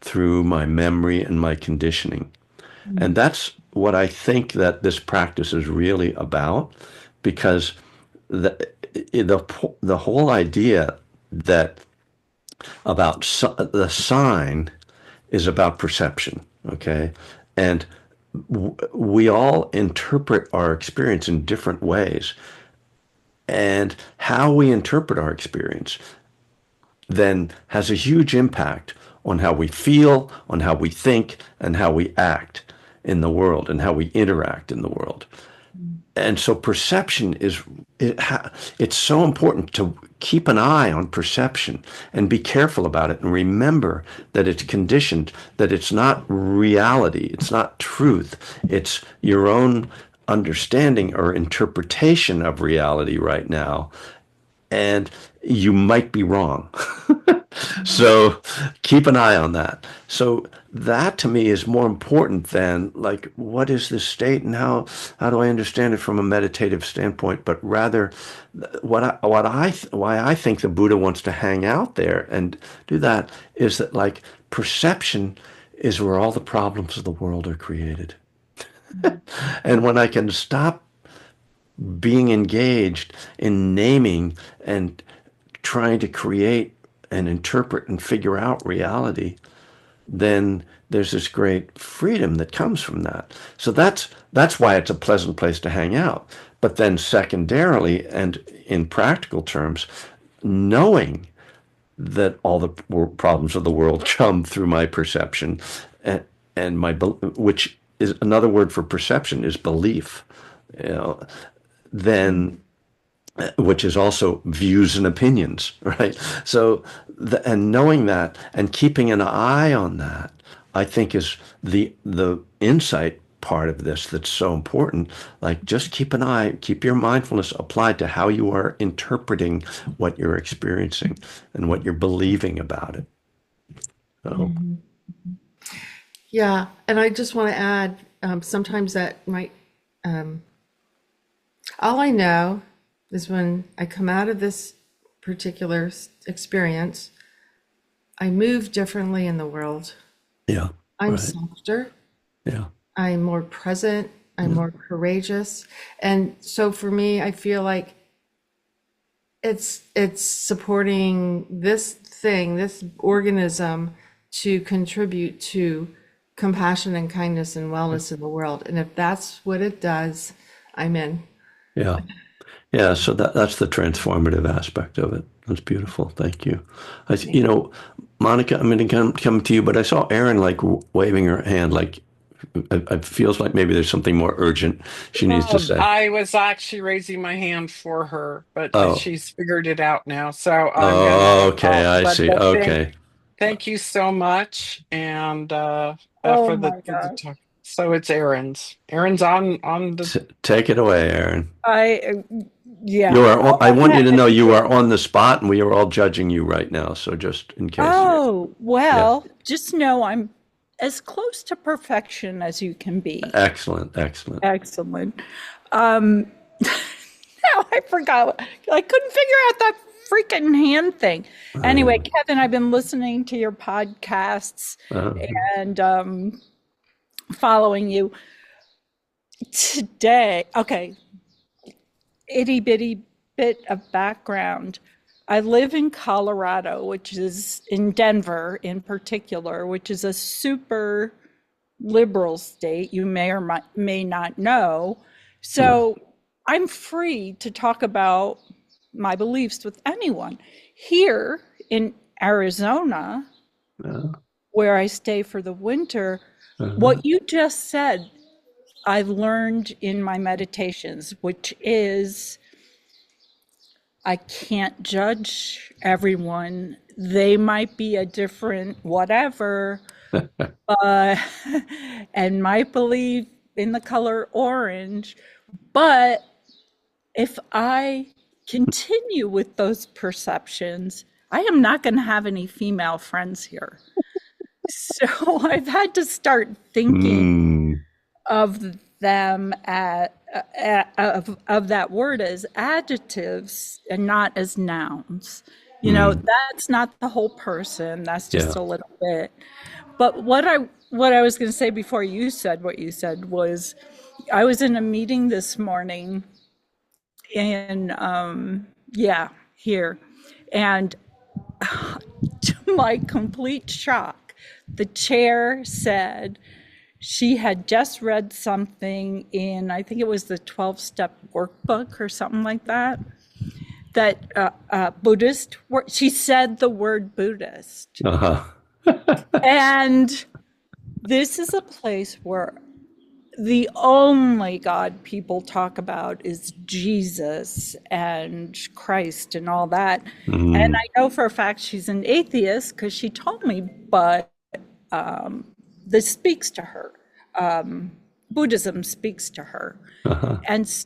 through my memory and my conditioning. And that's what I think that this practice is really about, because the the whole idea that the sign is about perception, okay? And we all interpret our experience in different ways. And how we interpret our experience then has a huge impact on how we feel, on how we think, and how we act in the world and how we interact in the world. And so perception it's so important to keep an eye on perception and be careful about it and remember that it's conditioned, that it's not reality, it's not truth, it's your own understanding or interpretation of reality right now, and you might be wrong. So keep an eye on that. So that to me is more important than like what is this state and how do I understand it from a meditative standpoint, but rather why I think the Buddha wants to hang out there and do that is that like perception is where all the problems of the world are created. And when I can stop being engaged in naming and trying to create and interpret and figure out reality, then there's this great freedom that comes from that. So that's why it's a pleasant place to hang out, But then secondarily, and in practical terms, knowing that all the problems of the world come through my perception, and, and my which is another word for perception is belief, you know, then which is also views and opinions, right? So, and knowing that and keeping an eye on that, I think is the insight part of this that's so important. Like, just keep an eye, keep your mindfulness applied to how you are interpreting what you're experiencing and what you're believing about it. So, Yeah, and I just want to add, sometimes that might, all I know is when I come out of this particular experience, I move differently in the world. yeah, I'm right, softer, yeah, I'm more present, I'm yeah, more courageous. And so for me, I feel like it's supporting this thing, this organism to contribute to compassion and kindness and wellness in the world. And if that's what it does, I'm in. yeah. Yeah, so that's the transformative aspect of it. That's beautiful. Thank you. Thank Monica, I'm going to come to you, but I saw Erin like waving her hand, like it feels like maybe there's something more urgent she needs to say. I was actually raising my hand for her, but Oh, she's figured it out now. So I'm oh, gonna, okay, I see. but Okay, thank you so much, and Oh for my the gosh. talk. So it's Aaron's. Aaron's on the. Take it away, Erin. I, You yeah. are. All I want I you to had know to you do. are on the spot, and we are all judging you right now. So just in case. Oh, Yeah, well, just know I'm as close to perfection as you can be. excellent, excellent. Excellent. Um, now I forgot. I couldn't figure out that freaking hand thing. Anyway, Uh, Kevin, I've been listening to your podcasts uh, and following you today. Okay, itty bitty bit of background. I live in Colorado, which is in Denver in particular, which is a super liberal state you may or may not know. yeah, So I'm free to talk about my beliefs with anyone. Here in Arizona, yeah, where I stay for the winter, uh, what you just said, I've learned in my meditations, which is I can't judge everyone. They might be a different whatever, uh, and might believe in the color orange. But if I continue with those perceptions, I am not going to have any female friends here. So I've had to start thinking mm, of them of that word as adjectives and not as nouns. You know, mm, that's not the whole person. That's just yeah, a little bit. But what I was going to say before you said what you said was I was in a meeting this morning in yeah, here. And to my complete shock, the chair said she had just read something in, I think it was the 12-step workbook or something like that, that Buddhist, she said the word Buddhist. uh-huh. And this is a place where the only God people talk about is Jesus and Christ and all that. And Mm, I know for a fact she's an atheist because she told me, but this speaks to her. Buddhism speaks to her. uh-huh. And so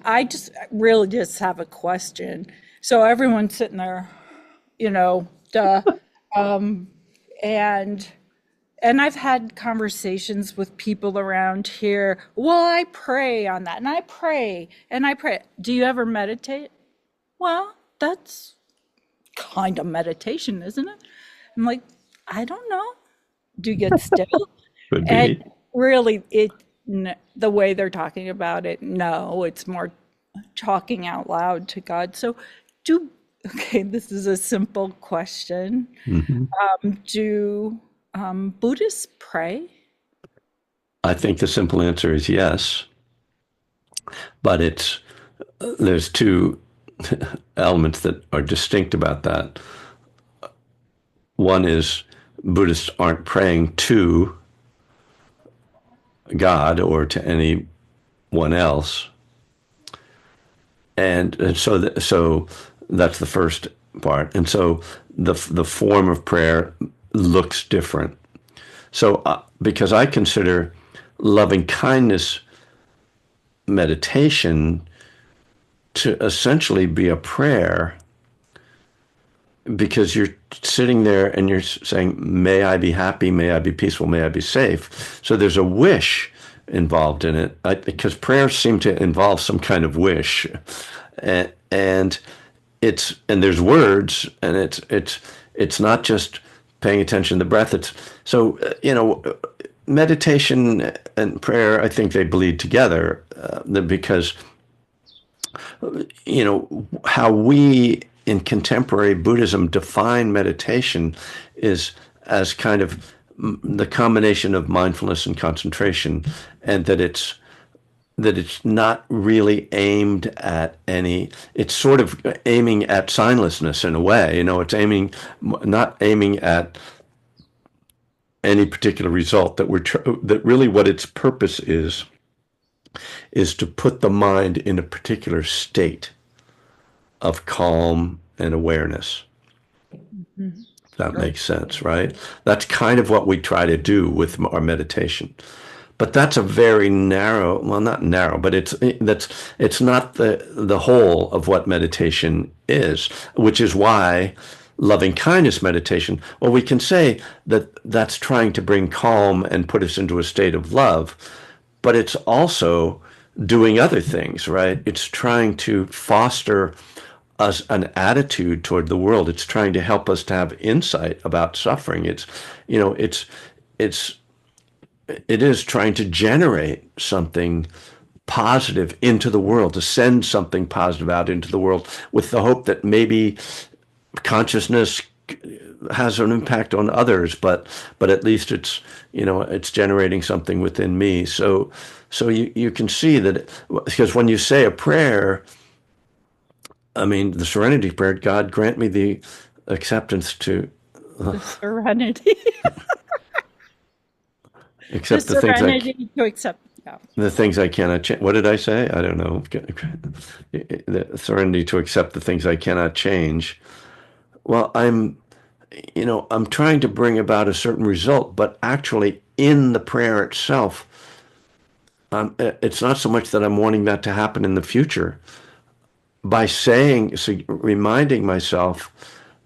I just really just have a question. So everyone's sitting there, you know, duh. And and I've had conversations with people around here. Well, I pray on that, and I pray, and I pray. Do you ever meditate? Well, that's kind of meditation, isn't it? I'm like, I don't know. Do you get still? Could And be. really, the way they're talking about it, no, it's more talking out loud to God. So, okay, this is a simple question. Hmm. Do Buddhists pray? I think the simple answer is yes, but there's two elements that are distinct about that. One is Buddhists aren't praying to God or to anyone else, and so that's the first part. And so the form of prayer looks different. So because I consider loving kindness meditation to essentially be a prayer, because you're sitting there and you're saying, may I be happy, may I be peaceful, may I be safe. So there's a wish involved in it, because prayers seem to involve some kind of wish, and and there's words, and it's not just paying attention to the breath. It's so meditation and prayer, I think they bleed together, because how we in contemporary Buddhism define meditation is as kind of the combination of mindfulness and concentration, and that it's not really aimed at any. It's sort of aiming at signlessness in a way. It's not aiming at any particular result. That really what its purpose is to put the mind in a particular state of calm and awareness. Mhm. That makes sense, right? That's kind of what we try to do with our meditation. But that's a very narrow, well, not narrow, but it's not the whole of what meditation is, which is why loving kindness meditation, well, we can say that that's trying to bring calm and put us into a state of love, but it's also doing other things, right? It's trying to foster us an attitude toward the world. It's trying to help us to have insight about suffering. It's it is trying to generate something positive into the world, to send something positive out into the world, with the hope that maybe consciousness has an impact on others, but at least it's generating something within me. So you can see that, because when you say a prayer, I mean, the serenity prayer, God grant me the acceptance to The serenity. The accept serenity to accept. Yeah. the things I cannot change. What did I say? I don't know. The serenity to accept the things I cannot change. Well, I'm trying to bring about a certain result, but actually in the prayer itself, it's not so much that I'm wanting that to happen in the future. By reminding myself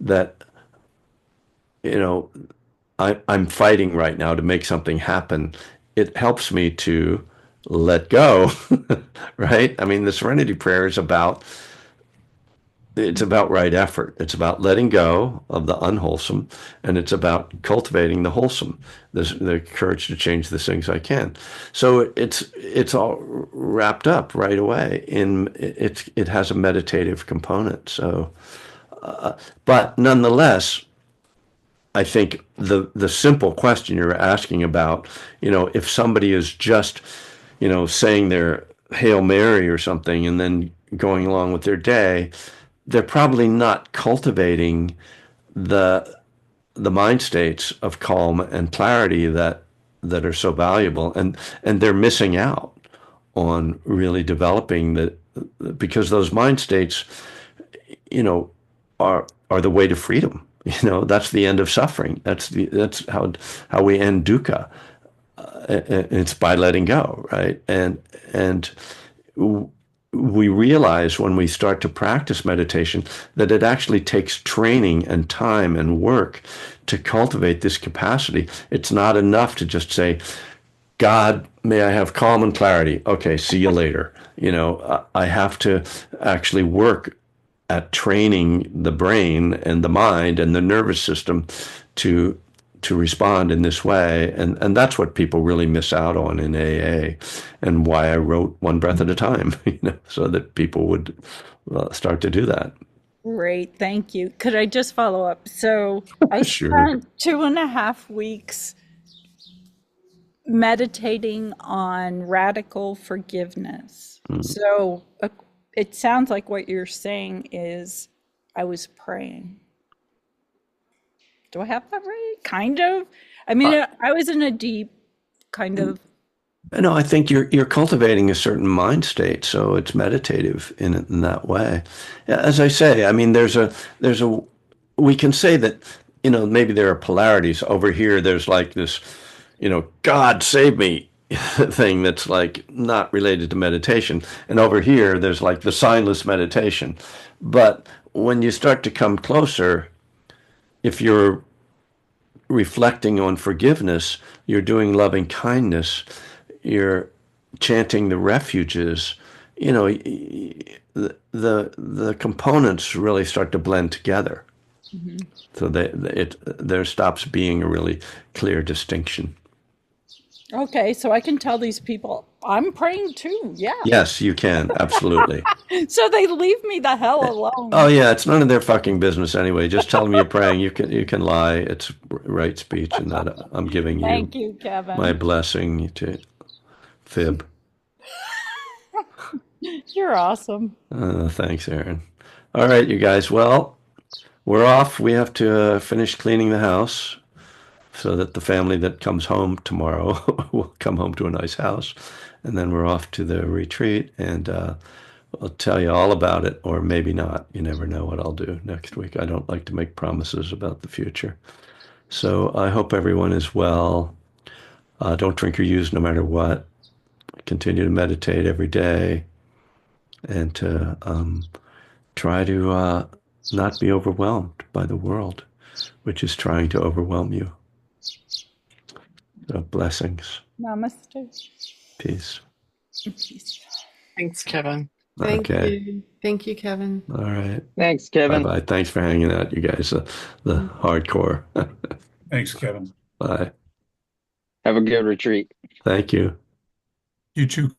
that, you know, I'm fighting right now to make something happen, it helps me to let go, right? I mean, the serenity prayer it's about right effort. It's about letting go of the unwholesome, and it's about cultivating the wholesome, the courage to change the things I can. So it's all wrapped up right away it has a meditative component. So, but nonetheless, I think the simple question you're asking about, if somebody is just, saying their Hail Mary or something and then going along with their day, they're probably not cultivating the the mind states of calm and clarity that are so valuable, and they're missing out on really developing because those mind states, you know, are the way to freedom. That's the end of suffering. That's how we end dukkha. It's by letting go, right? And we realize when we start to practice meditation that it actually takes training and time and work to cultivate this capacity. It's not enough to just say, God, may I have calm and clarity. Okay, see you later. I have to actually work at training the brain and the mind and the nervous system to respond in this way. And that's what people really miss out on in AA, and why I wrote One Breath at a Time, so that people would start to do that. Great, thank you. Could I just follow up? So I Sure. spent 2.5 weeks meditating on radical forgiveness. Mm. So it sounds like what you're saying is I was praying. Do I have that right? Kind of. I mean, I was in a deep kind of. No, I think you're cultivating a certain mind state, so it's meditative in that way. Yeah, as I say, I mean, there's a we can say that, maybe there are polarities. Over here there's like this, God save me thing that's like not related to meditation, and over here there's like the signless meditation. But when you start to come closer, if you're reflecting on forgiveness, you're doing loving kindness, you're chanting the refuges, the components really start to blend together. So there stops being a really clear distinction. Okay, so I can tell these people I'm praying too. Yeah. Yes, you can, absolutely. So they leave me the hell alone. Oh yeah, it's none of their fucking business anyway. Just tell them you're praying. You can lie. It's right speech, and that I'm giving you Thank you, Kevin. my blessing to fib. You're awesome. Thanks, Aaron. All right, you guys. Well, we're off. We have to finish cleaning the house so that the family that comes home tomorrow will come home to a nice house. And then we're off to the retreat, and I'll tell you all about it, or maybe not. You never know what I'll do next week. I don't like to make promises about the future. So I hope everyone is well. Don't drink or use no matter what. Continue to meditate every day, and to try to not be overwhelmed by the world, which is trying to overwhelm you. So blessings. Namaste. Peace. Peace. Thanks, Kevin. Thank Okay. you. Thank you, Kevin. All right. Thanks, Kevin. Bye-bye. Thanks for hanging out, you guys. The hardcore. Thanks, Kevin. Bye. Have a good retreat. Thank you. You too,